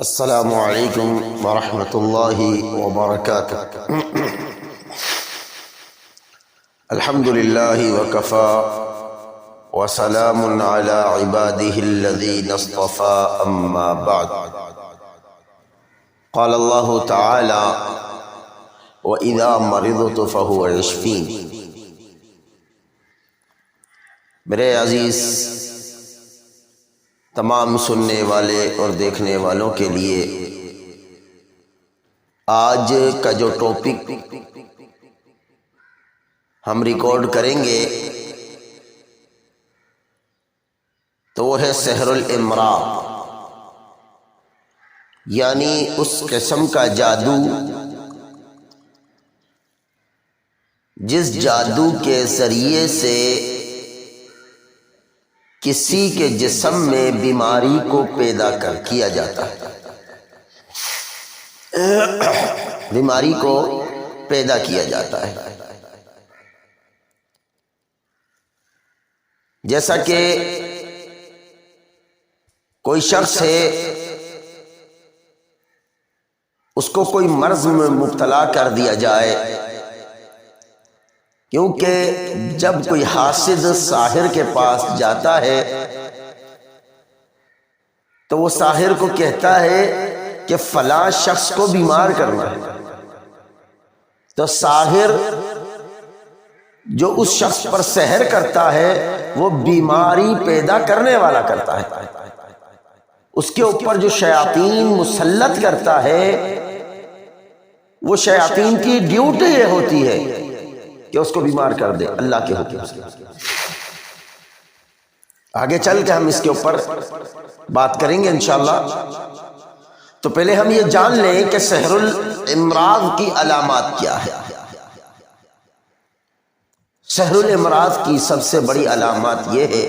السلام علیکم ورحمۃ اللہ وبرکاتہ۔ الحمد للہ وکفی وسلام علی عبادہ الذین اصطفی، اما بعد۔ قال اللہ تعالی وَإِذَا مَرِضْتُ فَهُوَ يَشْفِينِ۔ میرے عزیز تمام سننے والے اور دیکھنے والوں کے لیے آج کا جو ٹاپک ہم ریکارڈ کریں گے تو وہ ہے سحر الامراء، یعنی اس قسم کا جادو جس جادو کے ذریعے سے کسی کے جسم میں بیماری کو پیدا کیا جاتا ہے، بیماری کو پیدا کیا جاتا ہے۔ جیسا کہ کوئی شخص ہے، اس کو کوئی مرض میں مبتلا کر دیا جائے، کیونکہ جب کوئی حاسد ساحر کے پاس جاتا ہے تو وہ ساحر کو کہتا ہے کہ فلاں شخص کو بیمار کرنا ہے، تو ساحر جو اس شخص پر سحر کرتا ہے وہ بیماری پیدا کرنے والا کرتا ہے۔ اس کے اوپر جو شیاطین مسلط کرتا ہے، وہ شیاطین کی ڈیوٹی یہ ہوتی ہے کہ اس کو بیمار کر دے اللہ کے حکم سے۔ آگے چل کے ہم اس کے اوپر بات کریں گے انشاءاللہ۔ تو پہلے ہم یہ جان لیں کہ سحر الامراض کی علامات کیا ہے۔ سحر الامراض کی سب سے بڑی علامات یہ ہے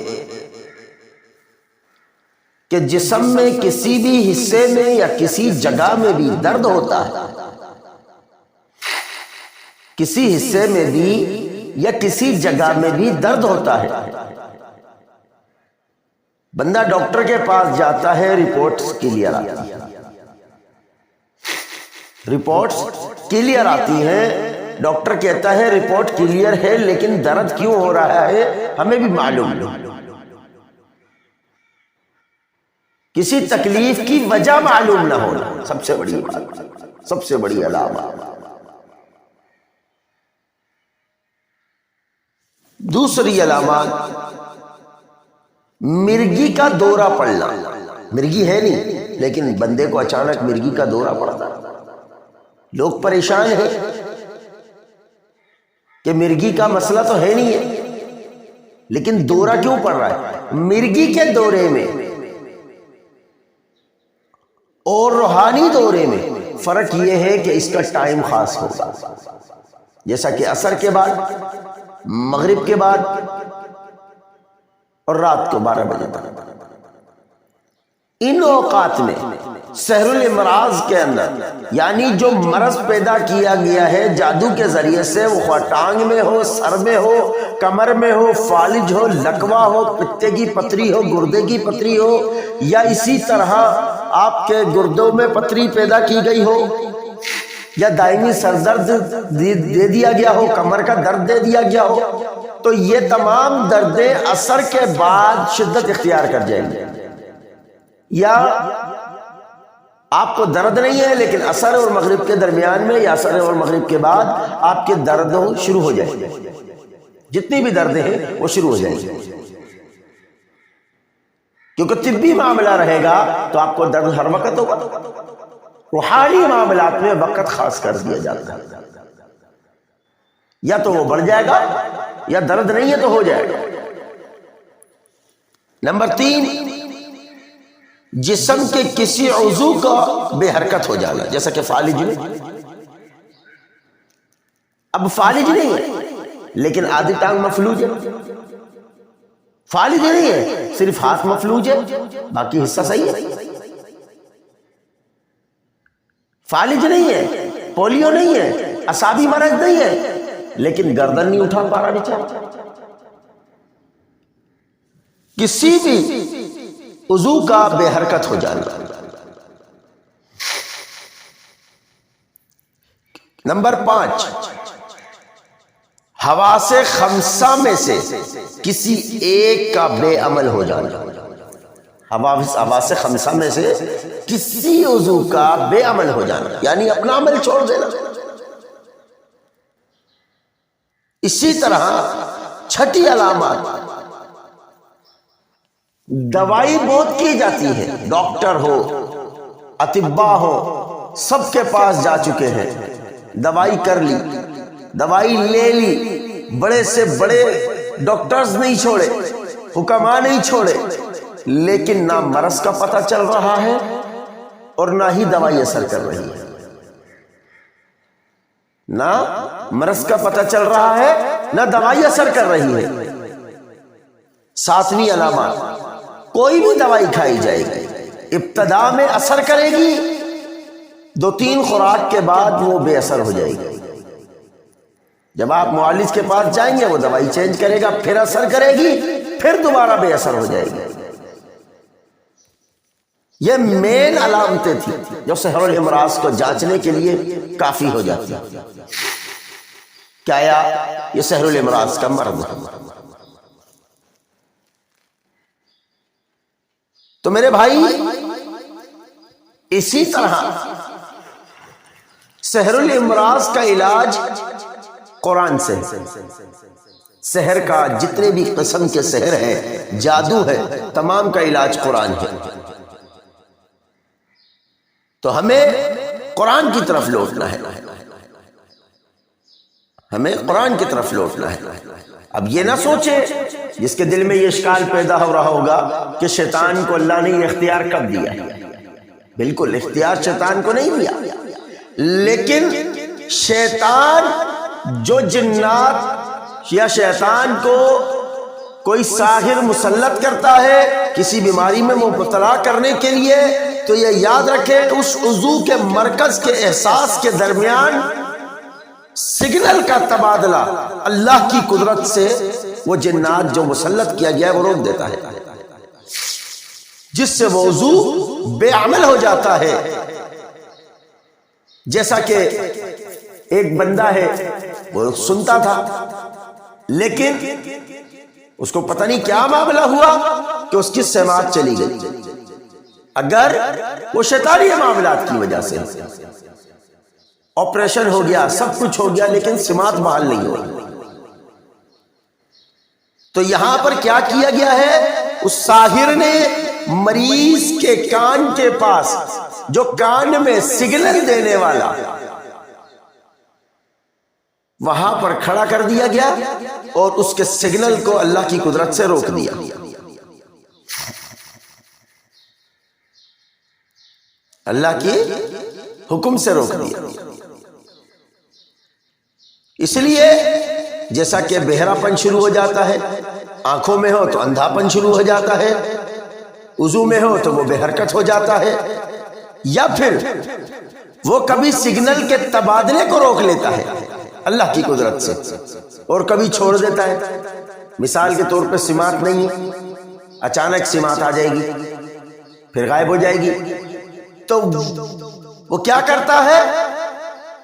کہ جسم میں کسی بھی حصے میں یا کسی جگہ میں بھی درد ہوتا ہے، کسی حصے میں بھی یا کسی جگہ میں بھی درد ہوتا ہے، بندہ ڈاکٹر کے پاس جاتا ہے، رپورٹس کلیئر آتی ہیں، رپورٹس کلیئر آتی ہیں، ڈاکٹر کہتا ہے رپورٹ کلیئر ہے لیکن درد کیوں ہو رہا ہے ہمیں بھی معلوم نہیں، کسی تکلیف کی وجہ معلوم نہ ہونا سب سے بڑی بات، سب سے بڑی علامت۔ دوسری علامات مرگی کا دورہ پڑنا، مرگی ہے نہیں لیکن بندے کو اچانک مرگی کا دورہ پڑتا، لوگ پریشان ہیں کہ مرگی کا مسئلہ تو ہے نہیں ہے لیکن دورہ کیوں پڑ رہا ہے۔ مرگی کے دورے میں اور روحانی دورے میں فرق یہ ہے کہ اس کا ٹائم خاص ہوگا، جیسا کہ عصر کے بعد، مغرب کے بعد اور رات کو 12 بجے تک، ان اوقات میں سحر الامراض کے اندر یعنی جو مرض پیدا کیا گیا ہے جادو کے ذریعے سے، وہ خواہ ٹانگ میں ہو، سر میں ہو، کمر میں ہو، فالج ہو، لکوہ ہو، پتے کی پتری ہو، گردے کی پتری ہو، یا اسی طرح آپ کے گردوں میں پتری پیدا کی گئی ہو، یا دائمی سر درد دے دیا گیا ہو، کمر کا درد دے دیا گیا ہو، تو یہ تمام دردیں عصر کے بعد شدت اختیار کر جائیں گے۔ یا آپ کو درد نہیں ہے لیکن عصر اور مغرب کے درمیان میں یا عصر اور مغرب کے بعد آپ کے درد شروع ہو جائیں گے، جتنی بھی دردیں ہیں وہ شروع ہو جائیں گے، کیونکہ طبی معاملہ رہے گا تو آپ کو درد ہر وقت ہوگا، روحانی معاملات میں وقت خاص کر دیا جاتا ہے، یا تو وہ بڑھ جائے گا یا درد نہیں ہے تو ہو جائے گا۔ نمبر 3، جسم کے کسی عضو کا بے حرکت ہو جانا، جیسا کہ فالج میں، اب فالج نہیں ہے لیکن آدھی ٹانگ مفلوج ہے، فالج نہیں ہے صرف ہاتھ مفلوج ہے باقی حصہ صحیح ہے، فالج نہیں ہے، پولیو نہیں ہے، اعصابی مرض نہیں ہے لیکن گردن نہیں اٹھا پا رہا بیچارہ، کسی بھی عضو کا بے حرکت ہو جانا، نمبر 5، حواس خمسہ میں سے کسی ایک کا بے عمل ہو جانا۔ حواس خمسہ میں سے کسی عضو کا بے عمل ہو جانا، یعنی اپنا عمل چھوڑ دینا۔ اسی طرح چھٹی علامات، دوائی بہت کی جاتی ہے، ڈاکٹر ہو، اطباء ہو، سب کے پاس جا چکے ہیں، دوائی کر لی، دوائی لے لی، بڑے سے بڑے ڈاکٹرز نہیں چھوڑے، حکماء نہیں چھوڑے، لیکن نہ مرض کا پتہ چل رہا ہے اور نہ ہی دوائی اثر کر رہی ہے، نہ مرض کا پتہ چل رہا ہے نہ دوائی اثر کر رہی ہے۔ 7ویں علامات، کوئی بھی دوائی کھائی جائے گی، ابتدا میں اثر کرے گی، 2-3 خوراک کے بعد وہ بے اثر ہو جائے گی۔ جب آپ معالج کے پاس جائیں گے وہ دوائی چینج کرے گا، پھر اثر کرے گی، پھر دوبارہ بے اثر ہو جائے گی۔ یہ مین علامتیں تھیں جو سحر الامراض کو جانچنے کے لیے کافی ہو جاتی ہیں۔ کیا یہ سحر الامراض کا مرض ہے؟ تو میرے بھائی، اسی طرح سحر الامراض کا علاج قرآن سے، سحر کا جتنے بھی قسم کے سحر ہیں، جادو ہے، تمام کا علاج قرآن ہے۔ تو ہمیں قرآن کی طرف لوٹنا ہے، ہمیں قرآن کی طرف لوٹنا ہے۔ اب یہ نہ سوچے جس کے دل میں یہ اشکال پیدا ہو رہا ہوگا کہ شیطان کو اللہ نے یہ اختیار کب دیا؟ بالکل اختیار شیطان کو نہیں دیا، لیکن شیطان جو جنات یا شیطان کو کوئی ساحر مسلط کرتا ہے کسی بیماری میں مبتلا کرنے کے لیے، تو یہ یاد رکھیں اس عضو کے مرکز کے احساس کے درمیان سگنل کا تبادلہ اللہ کی قدرت سے وہ جنات جو مسلط کیا گیا ہے وہ روک دیتا ہے، جس سے وہ عضو بے عمل ہو جاتا ہے۔ جیسا کہ ایک بندہ ہے، وہ سنتا تھا لیکن اس کو پتہ نہیں کیا معاملہ ہوا کہ اس کی سماعت چلی گئی۔ اگر وہ شیطانی معاملات کی وجہ سے آپریشن ہو گیا، سب کچھ ہو گیا، لیکن سماعت بحال نہیں ہوئی، تو یہاں پر کیا کیا گیا ہے؟ اس ساحر نے مریض کے کان کے پاس جو کان میں سگنل دینے والا وہاں پر کھڑا کر دیا گیا اور اس کے سگنل کو اللہ کی قدرت سے روک دیا۔ اللہ کی حکم سے روک دیا۔ اس لیے جیسا کہ بہرا پن شروع ہو جاتا ہے، آنکھوں میں ہو تو اندھا پن شروع ہو جاتا ہے، وضو میں ہو تو وہ بے حرکت ہو جاتا ہے، یا پھر وہ کبھی سگنل کے تبادلے کو روک لیتا ہے اللہ کی قدرت سے اور کبھی چھوڑ دیتا ہے۔ مثال کے طور پہ سماعت نہیں ہے، اچانک سماعت آ جائے گی پھر غائب ہو جائے گی، تو وہ کیا کرتا ہے؟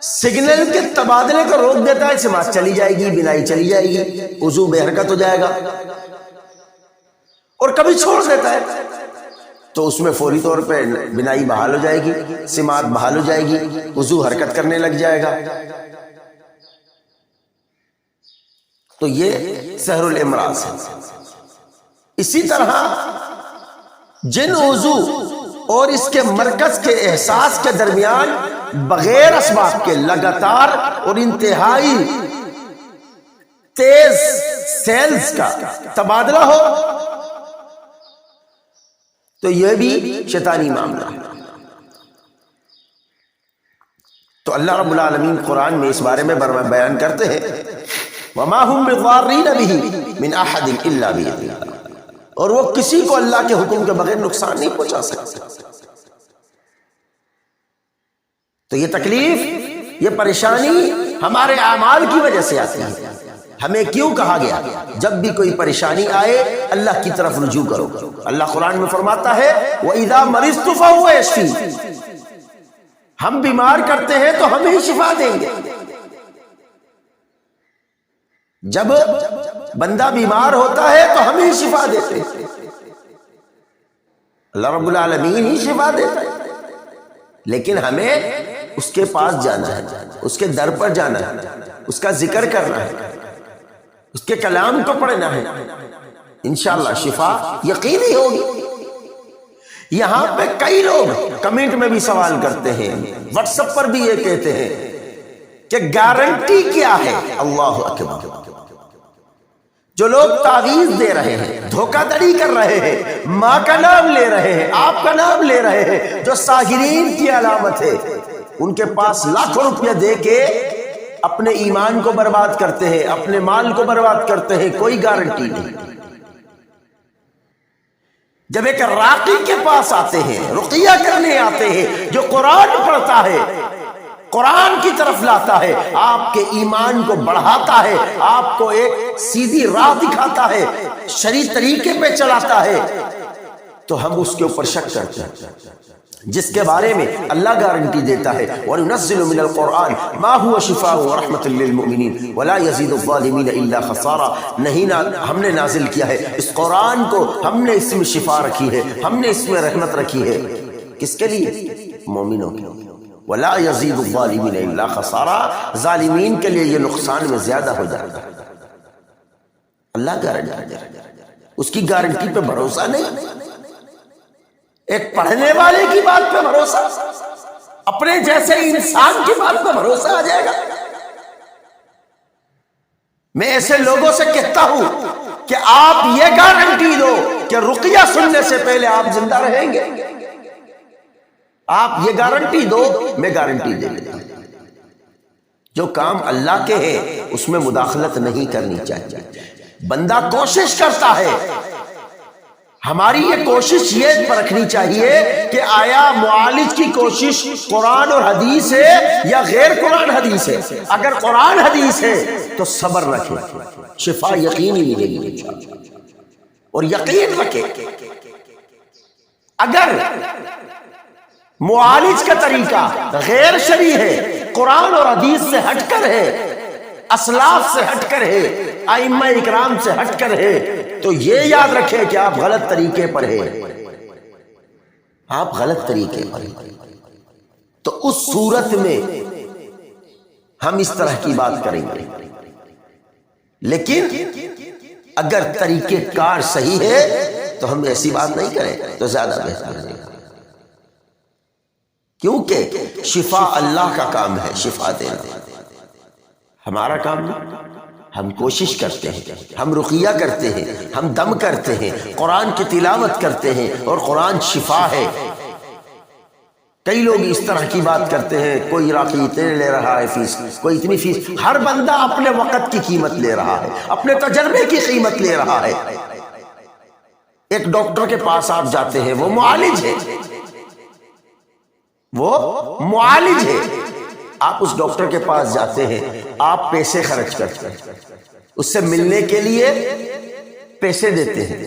سگنل کے تبادلے کو روک دیتا ہے، سماعت چلی جائے گی، بینائی چلی جائے گی، وضو بے حرکت ہو جائے گا، اور کبھی چھوڑ دیتا ہے تو اس میں فوری طور پہ بینائی بحال ہو جائے گی، سماعت بحال ہو جائے گی، وضو حرکت کرنے لگ جائے گا۔ تو یہ سحر الامراض ہے۔ اسی طرح جن عضو اور اس کے مرکز کے احساس کے درمیان بغیر اسباب کے لگاتار اور انتہائی تیز سیلز کا تبادلہ ہو، تو یہ بھی شیطانی معاملہ ہے۔ تو اللہ رب العالمین قرآن میں اس بارے میں بیان کرتے ہیں، وَمَا هُمْ بِضَارِّينَ بِهِ مِنْ أَحَدٍ إِلَّا بِإِذْنِ اللَّهِ، اور وہ کسی کو اللہ کے حکم کے بغیر نقصان نہیں پہنچا سکتے۔ تو یہ تکلیف، یہ پریشانی ہمارے اعمال کی وجہ سے آتی ہے۔ ہمیں کیوں کہا گیا جب بھی کوئی پریشانی آئے اللہ کی طرف رجوع کرو؟ اللہ قرآن میں فرماتا ہے وَإِذَا مَرِضْتُ فَهُوَ يَشْفِينِ، ہم بیمار کرتے ہیں تو ہم ہی شفا دیں گے۔ جب بندہ بیمار ہوتا ہے تو ہم ہی شفا دیتے ہیں، اللہ رب العالمین ہی شفا دیتا ہے، لیکن ہمیں اس کے پاس جانا ہے، اس کے در پر جانا ہے، اس کا ذکر کرنا ہے، اس کے کلام کو پڑھنا ہے، انشاءاللہ شفا یقینی ہوگی۔ یہاں پہ کئی لوگ کمنٹ میں بھی سوال کرتے ہیں، واٹس ایپ پر بھی یہ کہتے ہیں کہ گارنٹی کیا ہے؟ اللہ اکبر! جو لوگ تعویذ دے رہے ہیں، دھوکہ دڑی کر رہے ہیں، ماں کا نام لے رہے ہیں، آپ کا نام لے رہے ہیں، جو ساحرین کی علامت ہے، ان کے پاس لاکھوں روپیہ دے کے اپنے ایمان کو برباد کرتے ہیں، اپنے مال کو برباد کرتے ہیں، کوئی گارنٹی نہیں۔ جب ایک راقی کے پاس آتے ہیں، رقیہ کرنے آتے ہیں، جو قرآن پڑھتا ہے، قرآن کی طرف لاتا ہے، آپ کے ایمان کو بڑھاتا ہے، آپ کو ایک سیدھی راہ دکھاتا ہے، شرعی طریقے پہ چلاتا ہے، تو ہم اس کے اوپر شک کرتے ہیں، جس کے بارے میں اللہ گارنٹی دیتا ہے وَنُنَزِّلُ مِنَ الْقُرْآنِ مَا هُوَ شِفَاءٌ وَرَحْمَةٌ لِّلْمُؤْمِنِينَ وَلَا يَزِيدُ الظَّالِمِينَ إِلَّا خَسَارًا۔ نہیں ہم نے نازل کیا ہے اس قرآن کو، ہم نے اس میں شفا رکھی ہے، ہم نے اس میں رحمت رکھی ہے، کس کے لیے؟ مومنوں کے لیے۔ وَلَا يَزِيدُ الظَّالِمِينَ إِلَّا خَسَارًا، ظالمین کے لیے یہ نقصان میں زیادہ ہو جاتا ہے۔ اللہ گارنٹی دے، اس کی گارنٹی پہ بھروسہ نہیں، ایک پڑھنے والے کی بات پہ بھروسہ، اپنے جیسے انسان کی بات پہ بھروسہ آ جائے گا۔ میں ایسے لوگوں سے کہتا ہوں کہ آپ یہ گارنٹی دو کہ رقیہ سننے سے پہلے آپ زندہ رہیں گے، آپ یہ گارنٹی دو، میں گارنٹی دے دیتا ہوں۔ جو کام اللہ کے ہیں اس میں مداخلت نہیں کرنی چاہیے۔ بندہ کوشش کرتا ہے، ہماری یہ کوشش یہ پرکھنی چاہیے کہ آیا معالج کی کوشش قرآن اور حدیث ہے یا غیر قرآن حدیث ہے۔ اگر قرآن حدیث ہے تو صبر رکھے، شفا یقینی ملے گی، اور یقین رکھے۔ اگر معالج کا طریقہ غیر شرعی ہے، قرآن اور حدیث سے ہٹ کر ہے، اسلاف سے ہٹ کر ہے، ائمہ اکرام سے ہٹ کر ہے، تو یہ یاد رکھیں کہ آپ غلط طریقے پر ہیں، آپ غلط طریقے پر ہیں۔ تو اس صورت میں ہم اس طرح کی بات کریں گے، لیکن اگر طریقے کار صحیح ہے تو ہم ایسی بات نہیں کریں تو زیادہ بہتر ہے، کیونکہ شفا اللہ کا کام ہے، شفا دینا ہمارا کام نہیں۔ ہم کوشش کرتے ہیں، ہم رقیہ کرتے ہیں، ہم دم کرتے ہیں، قرآن کی تلاوت کرتے ہیں، اور قرآن شفا ہے۔ کئی لوگ اس طرح کی بات کرتے ہیں، کوئی راقی اتنے لے رہا ہے فیس، کوئی اتنی فیس، ہر بندہ اپنے وقت کی قیمت لے رہا ہے، اپنے تجربے کی قیمت لے رہا ہے۔ ایک ڈاکٹر کے پاس آپ جاتے ہیں، وہ معالج ہے، وہ معالج ہے، آپ اس ڈاکٹر کے پاس جاتے ہیں، آپ پیسے خرچ کرتے ہیں، اس سے ملنے کے لیے پیسے دیتے ہیں،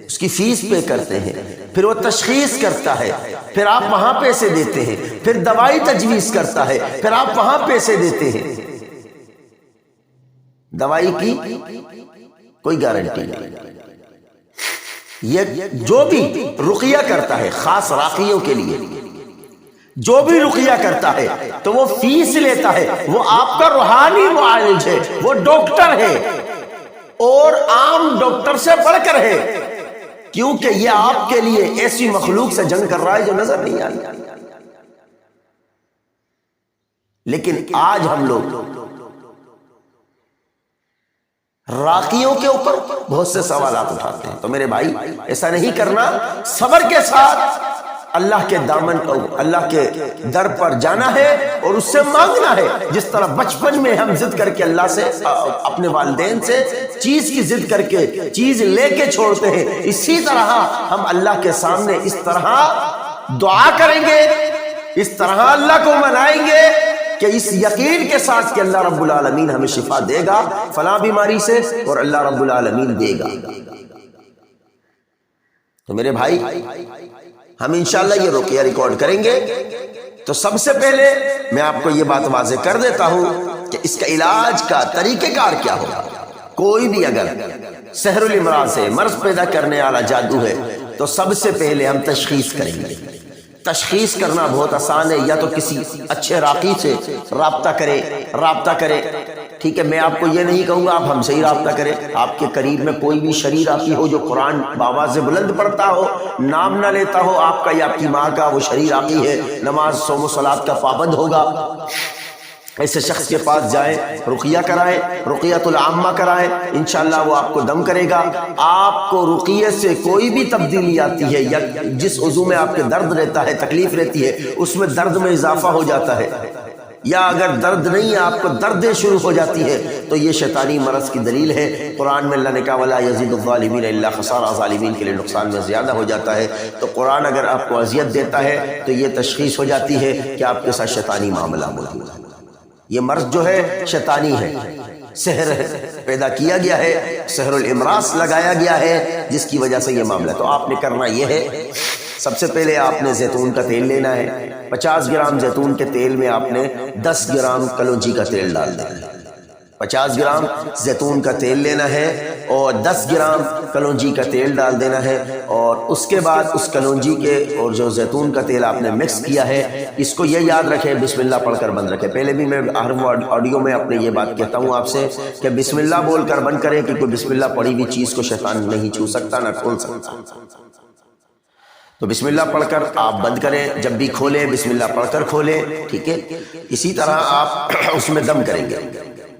اس کی فیس پے کرتے ہیں، پھر وہ تشخیص کرتا ہے، پھر آپ وہاں پیسے دیتے ہیں، پھر دوائی تجویز کرتا ہے، پھر آپ وہاں پیسے دیتے ہیں۔ دوائی کی کوئی گارنٹی نہیں۔ یہ جو بھی رقیہ کرتا ہے، خاص راقیوں کے لیے جو بھی رقیہ کرتا ہے تو وہ فیس لیتا ہے، وہ آپ کا روحانی معالج ہے، وہ ڈاکٹر ہے، اور عام ڈاکٹر سے بڑھ کر ہے، کیونکہ یہ آپ کے لیے ایسی مخلوق سے جنگ کر رہا ہے جو نظر نہیں آ رہی۔ لیکن آج ہم لوگ راقیوں کے اوپر بہت سے سوالات اٹھاتے ہیں، تو میرے بھائی ایسا نہیں کرنا، صبر کے ساتھ اللہ کے دامن کو، اللہ کے در پر جانا ہے اور اس سے مانگنا ہے۔ جس طرح بچپن میں ہم ضد کر کے اللہ سے، اپنے والدین سے چیز کی ضد کر کے چیز لے کے چھوڑتے ہیں، اسی طرح ہم اللہ کے سامنے اس طرح دعا کریں گے، اس طرح اللہ کو منائیں گے کہ اس یقین کے ساتھ کہ اللہ رب العالمین ہمیں شفا دے گا فلاں بیماری سے، اور اللہ رب العالمین دے گا۔ تو میرے بھائی ہم انشاءاللہ یہ رقیہ ریکارڈ کریں گے، تو سب سے پہلے میں آپ کو یہ بات واضح کر دیتا ہوں کہ اس کا علاج کا طریقہ کار کیا ہوگا۔ کوئی بھی اگر سحر الامراض ہے، مرض پیدا کرنے والا جادو ہے، تو سب سے پہلے ہم تشخیص کریں گے۔ تشخیص کرنا بہت آسان ہے، یا تو کسی اچھے راقی سے رابطہ کرے، ٹھیک ہے۔ میں آپ کو یہ نہیں کہوں گا آپ ہم سے ہی رابطہ کریں، آپ کے قریب میں کوئی بھی شرعی راقی ہو جو قرآن بآواز بلند پڑھتا ہو، نام نہ لیتا ہو آپ کا یا آپ کی ماں کا، وہ شرعی راقی ہے، نماز صوم و صلات کا پابند ہوگا، ایسے شخص کے پاس جائیں، رقیہ کرائیں، رقیۃ العامہ کرائیں، انشاءاللہ وہ آپ کو دم کرے گا۔ آپ کو رقیہ سے کوئی بھی تبدیلی آتی ہے یا جس عضو میں آپ کے درد رہتا ہے، تکلیف رہتی ہے، اس میں درد میں اضافہ ہو جاتا ہے، یا اگر درد نہیں ہے آپ کو دردیں شروع ہو جاتی ہے، تو یہ شیطانی مرض کی دلیل ہے۔ قرآن میں اللہ نے کہا وَلَا يَزِيدُ الظَّالِمِينَ إِلَّا خَسَارًا، ظالمین کے لیے نقصان میں زیادہ ہو جاتا ہے۔ تو قرآن اگر آپ کو اذیت دیتا ہے تو یہ تشخیص ہو جاتی ہے کہ آپ کے ساتھ شیطانی معاملہ موجود ہے، یہ مرض جو ہے شیطانی ہے، سحر پیدا کیا گیا ہے، سحر الامراض لگایا گیا ہے، جس کی وجہ سے یہ معاملہ۔ تو آپ نے کرنا یہ ہے، سب سے پہلے آپ نے زیتون کا تیل لینا ہے، 50 گرام زیتون کے تیل میں آپ نے 10 گرام کلونجی کا تیل ڈال دینا ہے۔ 50 گرام زیتون کا تیل لینا ہے اور 10 گرام کلونجی کا تیل ڈال دینا ہے، اور اس کے بعد اس کلونجی کے اور جو زیتون کا تیل آپ نے مکس کیا ہے، اس کو یہ یاد رکھیں بسم اللہ پڑھ کر بند رکھیں۔ پہلے بھی میں ہر آڈیو میں اپنے یہ بات کہتا ہوں آپ سے کہ بسم اللہ بول کر بند کریں، کیونکہ بسم اللہ پڑھی ہوئی چیز کو شیطان نہیں چھو سکتا نہ کھول سکتا۔ تو بسم اللہ پڑھ کر آپ بند کریں، جب بھی کھولیں بسم اللہ پڑھ کر کھولیں، ٹھیک ہے۔ اسی طرح آپ اس میں دم کریں گے،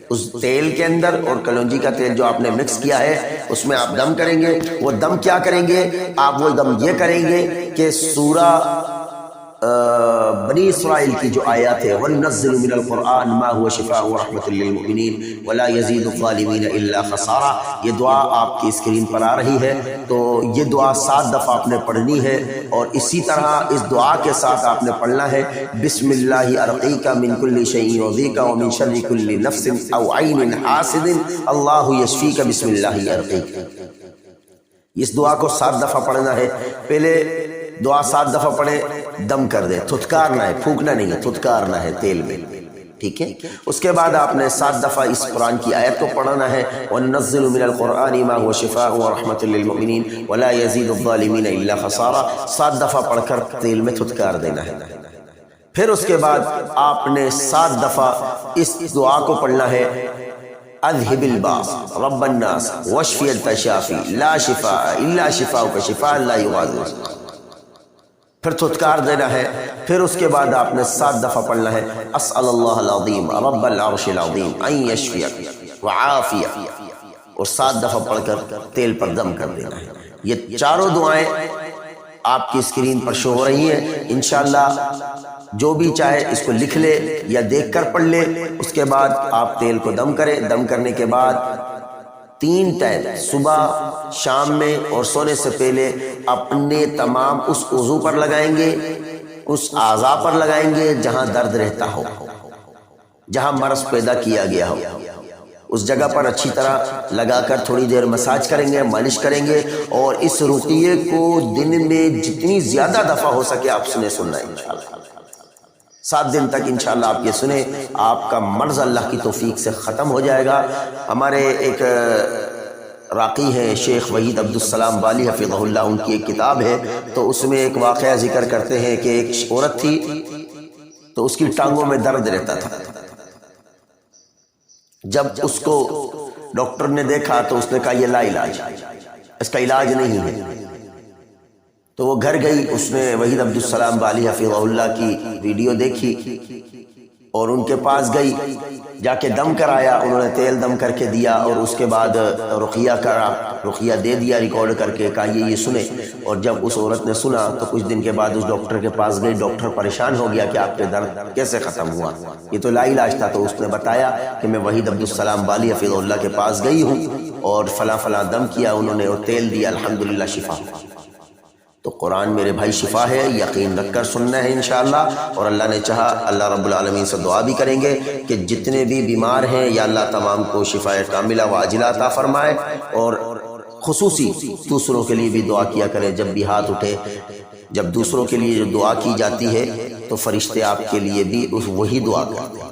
اس تیل کے اندر، اور کلونجی کا تیل جو آپ نے مکس کیا ہے اس میں آپ دم کریں گے۔ وہ دم کیا کریں گے؟ آپ وہ دم یہ کریں گے کہ سورہ بنی اسرائیل کی جو آیات ہے وَنُنَزِّلُ مِنَ الْقُرْآنِ مَا هُوَ شِفَاءٌ وَرَحْمَةٌ لِّلْمُؤْمِنِينَ وَلَا يَزِيدُ الظَّالِمِينَ إِلَّا خَسَارًا، یہ دعا آپ کی اسکرین پر آ رہی ہے، تو یہ دعا 7 دفعہ آپ نے پڑھنی ہے، اور اسی طرح اس دعا کے ساتھ آپ نے پڑھنا ہے بسم اللہ ارقیک من کل شیء یؤذیک ومن شر کل نفس او عین حاسد اللہ یشفیک بسم اللہ ارقیک۔ اس دعا کو 7 دفعہ پڑھنا ہے۔ پہلے دعا 7 دفعہ پڑھیں، دم کر دیں، تھتکارنا ہے، پھونکنا نہیں ہے، تھتکارنا ہے تیل میں، ٹھیک ہے۔ اس کے بعد آپ نے 7 دفعہ اس قرآن کی آیت کو پڑھنا ہے وَنُنَزِّلُ مِنَ الْقُرْآنِ مَا هُوَ شِفَاءٌ وَرَحْمَةٌ لِّلْمُؤْمِنِينَ وَلَا يَزِيدُ الظَّالِمِينَ إِلَّا خَسَارًا، 7 دفعہ پڑھ کر تیل میں تھتکار دینا ہے۔ پھر اس کے بعد آپ نے 7 دفعہ اس دعا کو پڑھنا ہے اذهب الباس رب الناس واشفی انت شافی لا شفاء الا شفاؤک شفاء لا یغادر سقما، پھر تھتکار دینا ہے۔ پھر اس کے بعد آپ نے 7 دفعہ پڑھنا ہے اسأل اللہ العظیم رب العرش العظیم ان یشفیک وعافیک، اور 7 دفعہ پڑھ کر تیل پر دم کر دینا ہے۔ یہ چاروں دعائیں آپ کی اسکرین پر شو ہو رہی ہیں، انشاءاللہ جو بھی چاہے اس کو لکھ لے یا دیکھ کر پڑھ لے۔ اس کے بعد آپ تیل کو دم کریں، دم کرنے کے بعد 3 ٹائم صبح، شام میں اور سونے سے پہلے اپنے تمام اس عضو پر لگائیں گے، اس اعضاء پر لگائیں گے جہاں درد رہتا ہو، جہاں مرض پیدا کیا گیا ہو، اس جگہ پر اچھی طرح لگا کر تھوڑی دیر مساج کریں گے، مالش کریں گے، اور اس رقیے کو دن میں جتنی زیادہ دفعہ ہو سکے آپ سننا ہے انشاءاللہ۔ 7 دن تک انشاءاللہ آپ یہ سنیں، آپ کا مرض اللہ کی توفیق سے ختم ہو جائے گا۔ ہمارے ایک راقی ہیں شیخ وحید عبدالسلام بالی حفظہ اللہ، ان کی ایک کتاب ہے، تو اس میں ایک واقعہ ذکر کرتے ہیں کہ ایک عورت تھی تو اس کی ٹانگوں میں درد رہتا تھا۔ جب اس کو ڈاکٹر نے دیکھا تو اس نے کہا یہ لا علاج، اس کا علاج نہیں ہے۔ تو وہ گھر گئی، اس نے وحید عبدالسلام بالی حفظہ اللہ کی ویڈیو دیکھی اور ان کے پاس گئی، جا کے دم کرایا، انہوں نے تیل دم کر کے دیا، اور اس کے بعد رقیہ کرا، رقیہ دے دیا ریکارڈ کر کے، کہا یہ سنیں۔ اور جب اس عورت نے سنا تو کچھ دن کے بعد اس ڈاکٹر کے پاس گئی، ڈاکٹر پریشان ہو گیا کہ آپ کے درد کیسے ختم ہوا، یہ تو لا علاج تھا۔ تو اس نے بتایا کہ میں وحید عبدالسلام بالی حفظہ اللہ کے پاس گئی ہوں اور فلاں فلاں دم کیا انہوں نے اور تیل دیا، الحمدللہ شفا۔ تو قرآن میرے بھائی شفا ہے، یقین رکھ کر سننا ہے انشاءاللہ، اور اللہ نے چاہا اللہ رب العالمین سے دعا بھی کریں گے کہ جتنے بھی بیمار ہیں یا اللہ تمام کو شفا کاملہ و عاجلہ عطا فرمائے، اور خصوصی دوسروں کے لیے بھی دعا کیا کریں۔ جب بھی ہاتھ اٹھے، جب دوسروں کے لیے جو دعا کی جاتی ہے تو فرشتے آپ کے لیے بھی وہی دعا کرتے ہیں۔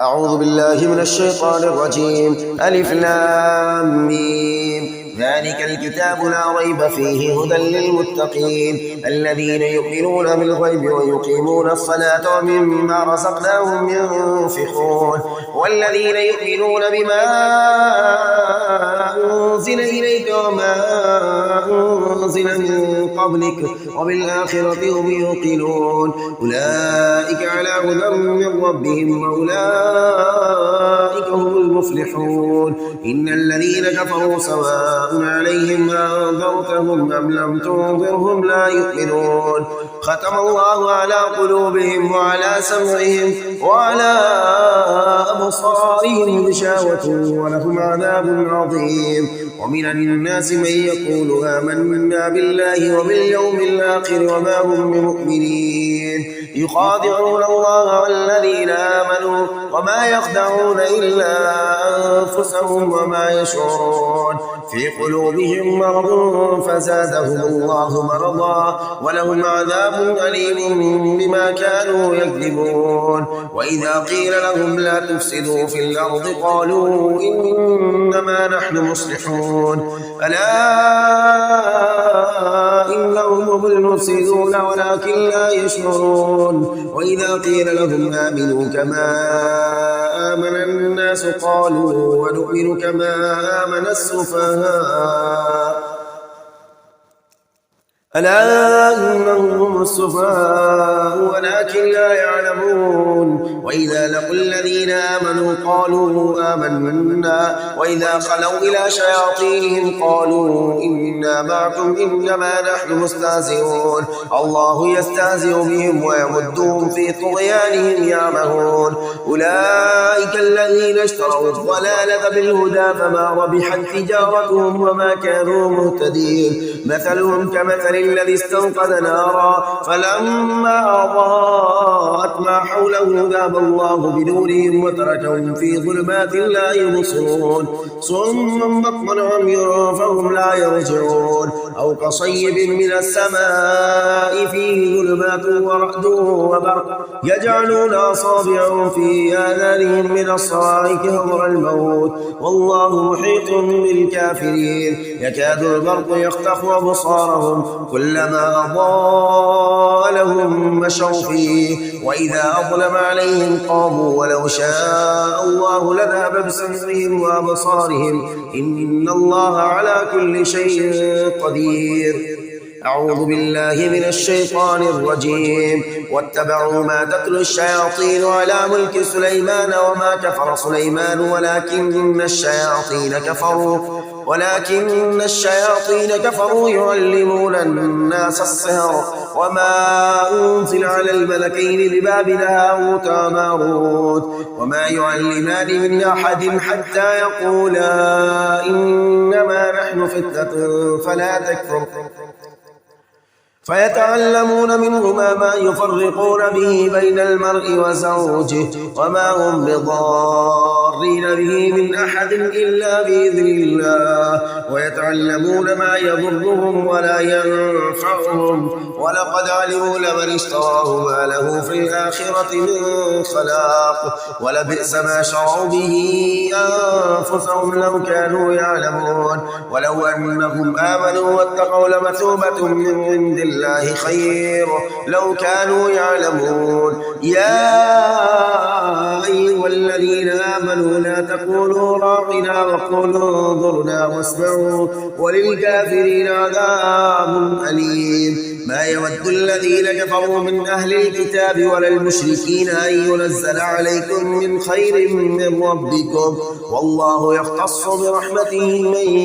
أعوذ بالله من الشيطان الرجيم، ألف لام ميم، ذلك الكتاب لا ريب فيه هدى للمتقين الذين يؤمنون بالغيب ويقيمون الصلاة ومما رزقناهم ينفقون والذين يؤمنون بما أنزل إليك وما أنزل من قبلك وبالآخرة هم يوقنون أولئك على هدى من ربهم وأولئك هم المفلحون إن الذين كفروا سواء عليهم أنذرتهم أم لم تنذرهم لا يؤمنون ختم الله على قلوبهم وعلى سمعهم وعلى أبصارهم غشاوة ولهم عذاب عظيم ومن الناس من يقول آمنا بالله وباليوم الآخر وما هم بمؤمنين يخادعون الله والذين آمنوا وما يخدعون إلا أنفسهم وما يشعرون في قلوبهم مرض فزادهم الله مرضا ولهم عذاب أليم بما كانوا يكذبون وإذا قيل لهم لا تفسدوا في الأرض قالوا إنما نحن مصلحون ألا إنهم هم المفسدون ولكن لا يشعرون وإذا قيل لهم آمنوا كما آمن الناس قالوا ونؤمن كما آمن السفهاء ألا إنهم السفهاء ولكن لا يعلمون وإذا لقوا الذين آمنوا قالوا آمنا وإذا خلوا إلى شياطينهم قالوا إنا معكم إنما نحن مستهزئون الله يستهزئ بهم ويمدهم في طغيانهم يعمهون أولئك الذين اشتروا الضلالة بالهدى فما ربحت تجارتهم وما كانوا مهتدين مثلهم كمثل الذي استوقد نارا فلما أضاءت ما حوله ذهب الله بنورهم وتركهم في ظلمات لا يبصرون صم بكم عمي فهم لا يرجعون أو كصيب من السماء فيه ظلمات ورعد وبرق يجعلون أصابعهم في آذانهم من الصواعق حذر الموت والله محيط بالكافرين يكاد البرق يخطف أبصارهم كلما أضاء لهم مشوا فيه وإذا أظلم عليهم قاموا ولو شاء الله لذهب بسمعهم وأبصارهم إن الله على كل شيء قدير أعوذ بالله من الشيطان الرجيم واتبعوا ما تتلو الشياطين على ملك سليمان وما كفر سليمان ولكن الشياطين كفروا يعلمون الناس السحر وما أنزل على الملكين ببابل هاروت وماروت وما يعلمان من أحد حتى يقولا إنما نحن فتنة فلا تكفر فيتعلمون منهما ما يفرقون به بين المرء وزوجه وما هم بضارين به من أحد إلا بإذن الله ويتعلمون ما يضرهم ولا ينفعهم ولقد علموا لمن اشتراه ما له في الآخرة من خلاق ولبئس ما شروا به أنفسهم لو كانوا يعلمون ولو أنهم آمنوا واتقوا لمثوبة من عند الله خير لو كانوا يعلمون يا أيها الذين آمنوا لا تقولوا راعنا وقولوا انظرنا واسمعوا وللكافرين عذاب أليم ما يود الذين كفروا من أهل الكتاب ولا المشركين أن ينزل عليكم من خير من ربكم والله يختص برحمته من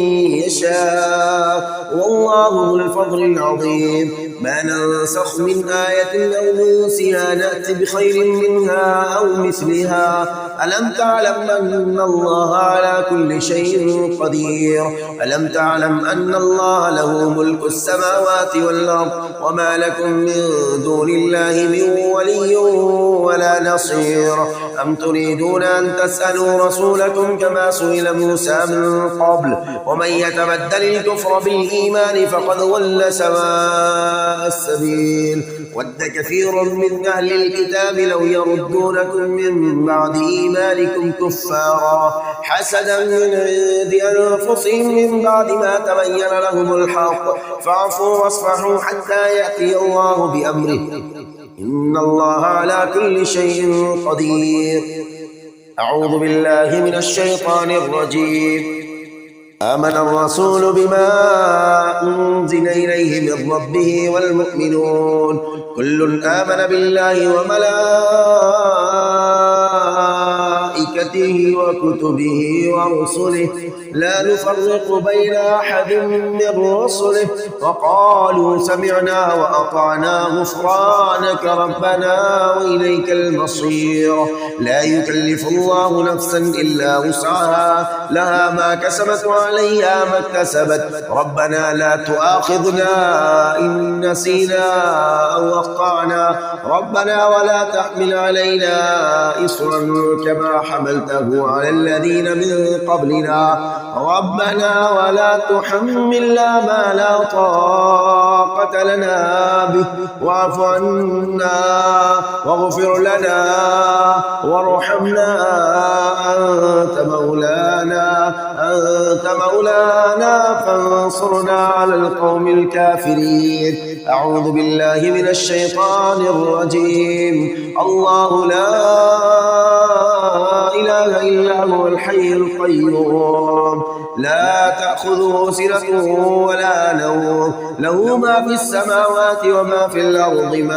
يشاء والله ذو الفضل العظيم ما ننسخ من آية أو ننسها نأتي بخير منها أو مثلها ألم تعلم أن الله على كل شيء قدير ألم تعلم أن الله له ملك السماوات والأرض وما لكم من دون الله من ولي ولا نصير أم تريدون أن تسألوا رسولكم كما سئل موسى من قبل ومن يتبدل الكفر بالإيمان فقد ضل سواء السبيل ود كثير من أهل الكتاب لو يردونكم من بعد إيمانكم كفارا حسدا من عند أنفسهم من بعد ما تبين لهم الحق فاعفوا واصفحوا حتى يأتي الله بأمره إن الله على كل شيء قدير أعوذ بالله من الشيطان الرجيم آمن الرسول بما أنزل إليه من ربه والمؤمنون كل آمن بالله وملائكته وكتبه ورسله لا نفرق بين أحد من رسله وقالوا سمعنا وأطعنا غفرانك ربنا وإليك المصير لا يكلف الله نفسا إلا وسعها لها ما كسبت وعليها ما اكتسبت ربنا لا تؤاخذنا إن نسينا أو أخطأنا ربنا ولا تحمل علينا إصرا كما حملته على الذين من قبلنا ربنا ولا تحملنا ما لا طاقة لنا به واعف عنا واغفر لنا وارحمنا أنت مولانا فانصرنا على القوم الكافرين أعوذ بالله من الشيطان الرجيم الله لا إله إلا هو الحي القيوم لا تأخذه سنة ولا نوم له ما في السماوات وما في الأرض من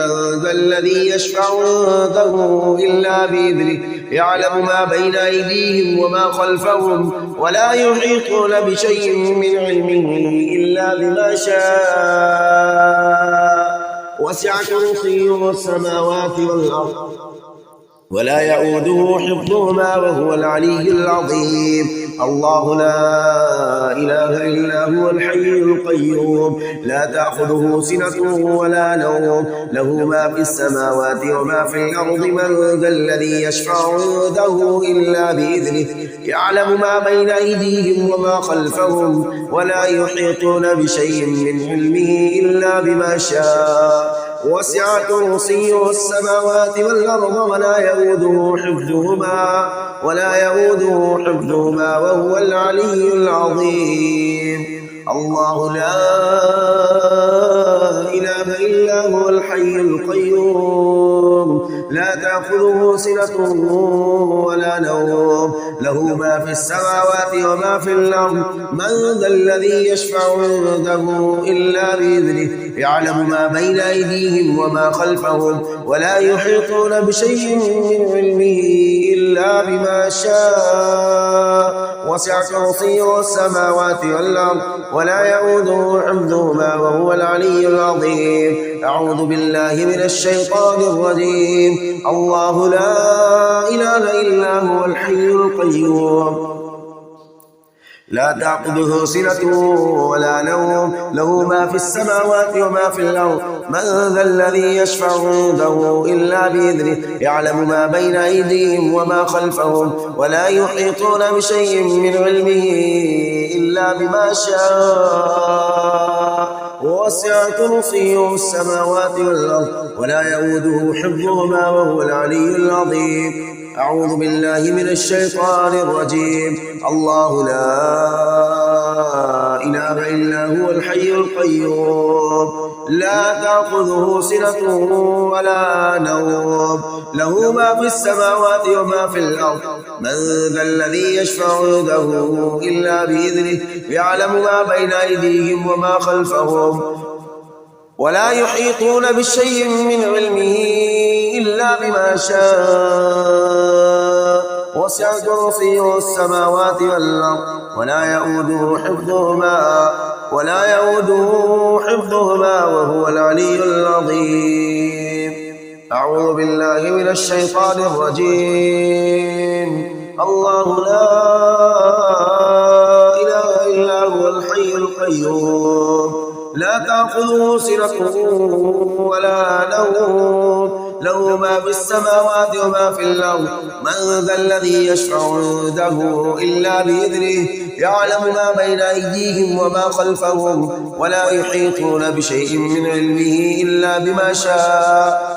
ذا الذي يشفع عنده إلا بإذنه يعلم ما بين أيديهم وما خلفهم ولا يحيطون بشيء من علمه إلا بما شاء وسع كرسيه السماوات والأرض ولا يؤوده حفظهما وهو العلي العظيم الله لا إله إلا هو الحي القيوم لا تأخذه سنة ولا نوم له ما في السماوات وما في الأرض من ذا الذي يشفع عنده إلا بإذنه يعلم ما بين أيديهم وما خلفهم ولا يحيطون بشيء من علمه إلا بما شاء وسع كرسيه السماوات والأرض ولا يؤوده حفظهما وهو العلي العظيم الله لا إله إلا هو الحي القيوم لا تأخذه سنة ولا نوم له ما في السماوات وما في الأرض من ذا الذي يشفع عنده إلا بإذنه يعلم ما بين أيديهم وما خلفهم ولا يحيطون بشيء من علمه إلا بما شاء وسع كرسيه السماوات والأرض ولا يؤوده حفظهما وهو العلي العظيم أعوذ بالله من الشيطان الرجيم الله لا إله إلا هو الحي القيوم لا تأخذه سنة ولا نوم له ما في السماوات وما في الأرض من ذا الذي يشفع عنده إلا بإذنه يعلم ما بين أيديهم وما خلفهم ولا يحيطون بشيء من علمه إلا بما شاء وسع كرسيه السماوات والأرض ولا يؤوده حفظهما وهو العلي العظيم أعوذ بالله من الشيطان الرجيم الله لا إله إلا هو الحي القيوم لا تأخذه سنة ولا نوم له ما في السماوات وما في الأرض من ذا الذي يشفع عنده إلا بإذنه يعلم ما بين أيديهم وما خلفهم ولا يحيطون بشيء من علمه إلا بما شاء وسع كرسيه السماوات والأرض ولا يؤوده حفظهما وهو العلي العظيم أعوذ بالله من الشيطان الرجيم الله لا إله إلا هو الحي القيوم لا تأخذه سنة ولا نوم له ما في السماوات وما في الأرض من ذا الذي يشفع عنده إلا بإذنه يعلم ما بين أيديهم وما خلفهم ولا يحيطون بشيء من علمه إلا بما شاء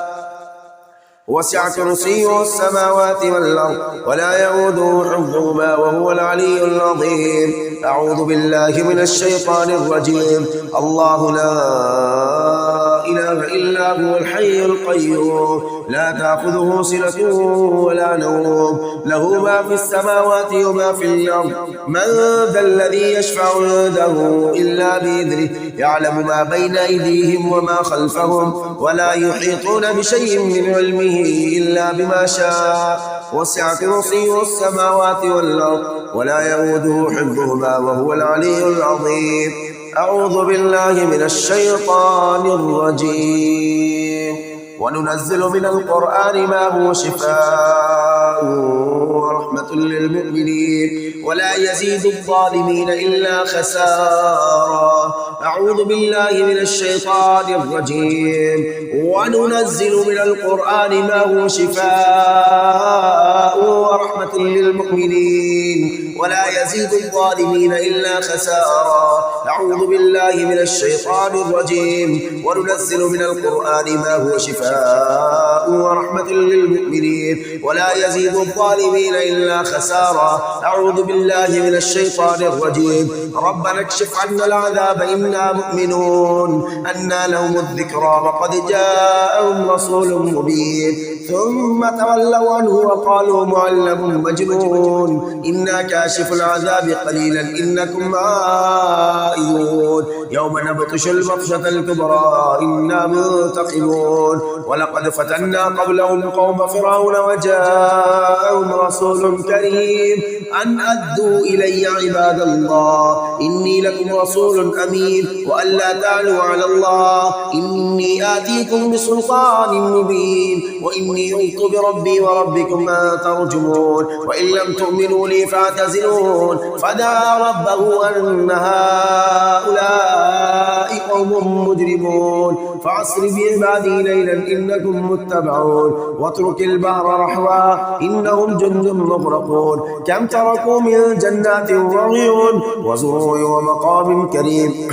وسع كرسيه السماوات والأرض ولا يؤوده حفظهما وهو العلي العظيم أعوذ بالله من الشيطان الرجيم الله لا إله إلا هو الحي القيوم لا تأخذه سنة ولا نوم له ما في السماوات وما في الأرض من ذا الذي يشفع عنده إلا بإذنه يعلم ما بين أيديهم وما خلفهم ولا يحيطون بشيء من علمه إلا بما شاء وسع كرسيه السماوات والأرض ولا يؤوده حفظهما وهو العلي العظيم أعوذ بالله من الشيطان الرجيم وننزل من القرآن ما هو شفاء ورحمة للمؤمنين ولا يزيد الظالمين إلا خسارا أعوذ بالله من الشيطان الرجيم وننزل من القرآن ما هو شفاء ورحمة للمؤمنين ولا يزيد الظالمين إلا خسارا أعوذ بالله من الشيطان الرجيم وننزل من القرآن ما هو شفاء ورحمة للمؤمنين ولا يزيد يزيد الظالمين إلا خسارا. أعوذ بالله من الشيطان الرجيم. ربنا اكشف عنا العذاب إنا مؤمنون أنى لهم الذكرى وقد جاءهم رسول مبين ثم تولوا عنه وقالوا معلم مجنون إنا كاشف العذاب قليلا إنكم عائدون يوم نبطش البطشة الكبرى إنا منتقمون. ولقد فتنا قبلهم قوم فرعون وجاءهم رسول كريم أن أدوا إلي عباد الله إني لكم رسول أمين وألا تعلوا على الله إني آتيكم بسلطان مبين وإني عذت بربي وربكم أن ترجمون وإن لم تؤمنوا لي فاعتزلون. فدعا ربه أن هؤلاء قوم مجرمون فعصر بعبادي ليلا إنكم متبعون واترك البحر رحوا إنهم جند مغرقون. كم تركوا من جنات وعيون وزروع ومقام كريم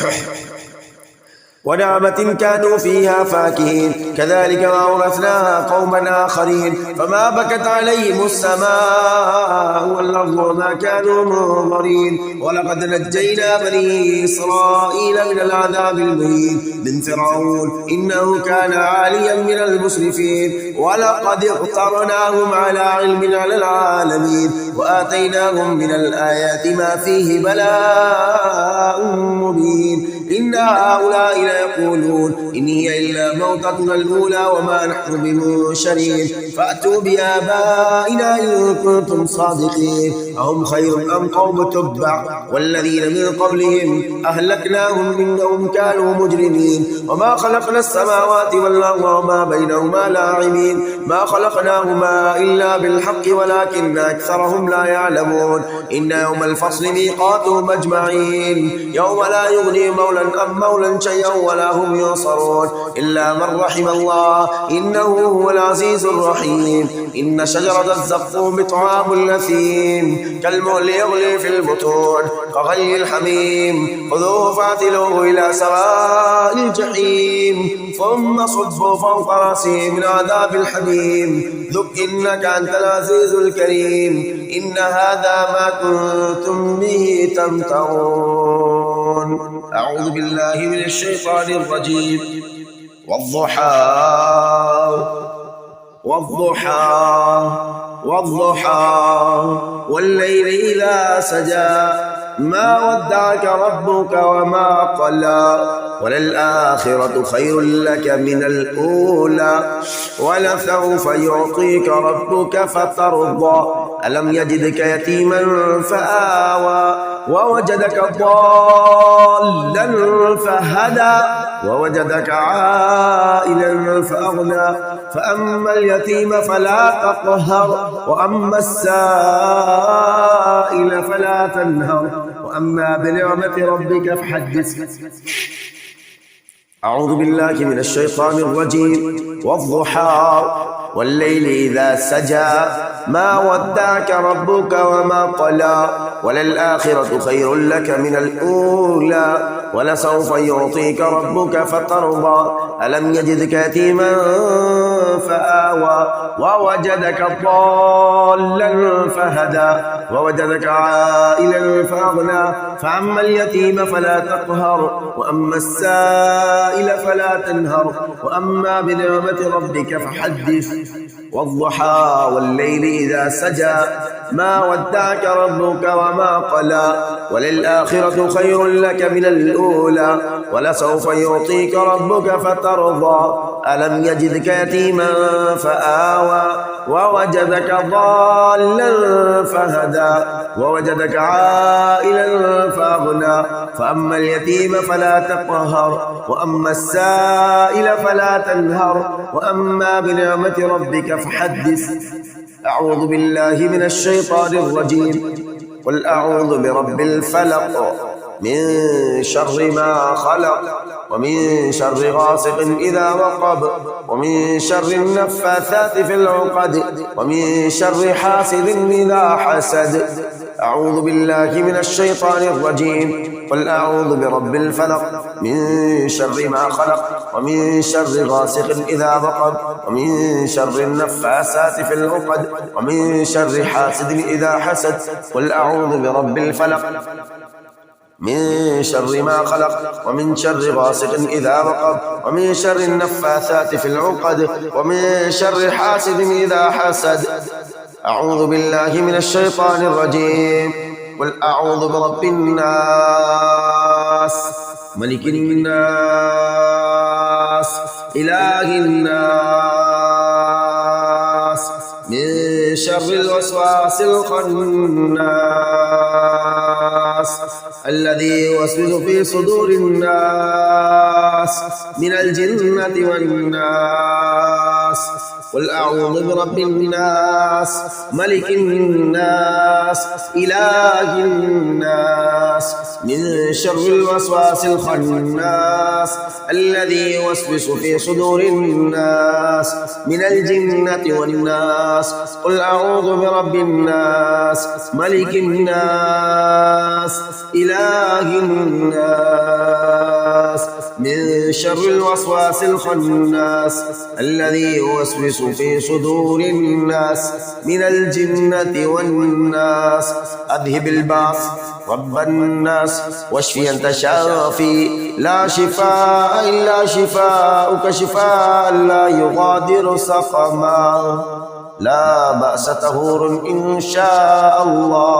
ونعمة كانوا فيها فاكهين كذلك وأورثناها قوما آخرين فما بكت عليهم السماء والأرض وما كانوا منظرين. ولقد نجينا بني إسرائيل من العذاب المهين من فرعون إنه كان عاليا من المسرفين ولقد اخترناهم على علم على العالمين وآتيناهم من الآيات ما فيه بلاء مبين. إن هؤلاء يقولون إن هي إلا موتتنا الأولى وما نحن بمنشرين فأتوا بآبائنا إن كنتم صادقين أهم خير أم قوم تبع والذين من قبلهم أهلكناهم إنهم كانوا مجرمين. وما خلقنا السماوات والأرض وما بينهما لاعبين ما خلقناهما إلا بالحق ولكن أكثرهم لا يعلمون. إن يوم الفصل ميقاتهم أجمعين يوم لا يغني مولا أم مولا شيئا ولا هم ينصرون إلا من رحم الله إنه هو العزيز الرحيم. إن شجرة الزقوم طعام الأثيم كالمهل يغلي في البطون كغلي الحميم خذوه فاعتلوه إلى سواء الجحيم ثم صبوا فوق رأسه من عذاب الحميم ذق إنك أنت العزيز الكريم. إن هذا ما كنتم به تمترون. أعوذ بالله من الشيطان الرجيم. والضحى والضحى والضحى والليل إذا سجى ما ودعك ربك وما قلى وللآخرة خير لك من الأولى ولسوف يعطيك ربك فترضى. ألم يجدك يتيما فآوى ووجدك ضالا فهدى ووجدك عائلا فأغنى فأما اليتيم فلا تقهر وأما السائل فلا تنهر وأما بنعمة ربك فحدث. أعوذ بالله من الشيطان الرجيم. والضحى والليل إذا سجى ما ودعك ربك وما قلى وللآخرة خير لك من الأولى ولسوف يعطيك ربك فترضى. ألم يجدك يتيما فآوى ووجدك ضالا فهدى ووجدك عائلا فأغنى فأما اليتيم فلا تقهر وأما السائل فلا تنهر وأما بنعمة ربك فحدث. والضحى والليل إذا سجى ما ودعك ربك وما قلى وللآخرة خير لك من الأولى ولسوف يعطيك ربك فترضى. ألم يجدك يتيما فآوى ووجدك ضالا فهدى ووجدك عائلا فأغنى فأما اليتيم فلا تقهر وأما السائل فلا تنهر وأما بنعمة ربك فحدث. أعوذ بالله من الشيطان الرجيم. قل أعوذ برب الفلق من شر ما خلق ومن شر غاسق إذا وقب ومن شر النفاثات في العقد ومن شر حاسد إذا حسد. أعوذ بالله من الشيطان الرجيم. قل أعوذ برب الفلق من شر ما خلق ومن شر غاسق إذا وقب ومن شر النفاثات في العقد ومن شر حاسد إذا حسد. قل أعوذ برب الفلق من شر ما خلق ومن شر غاسق إذا وقب ومن شر النفاثات في العقد ومن شر حاسد إذا حسد. أعوذ بالله من الشيطان الرجيم. قل أعوذ برب الناس ملك الناس إله الناس من شر الوسواس الخناس الذي يوسوس في صدور الناس من الجنة والناس. قل أعوذ برب الناس ملك الناس إله الناس من شر الوسواس الخناس الذي يوسوس في صدور الناس من الجنة والناس. قل أعوذ برب الناس ملك الناس إله الناس من شر الوسواس الخناس الذي يوسوس في صدور الناس من الجنة والناس. أذهب الباس رب الناس واشفي أنت شافي لا شفاء إلا شفاءك شفاء لا يغادر سقما لا بأس طهور إن شاء الله.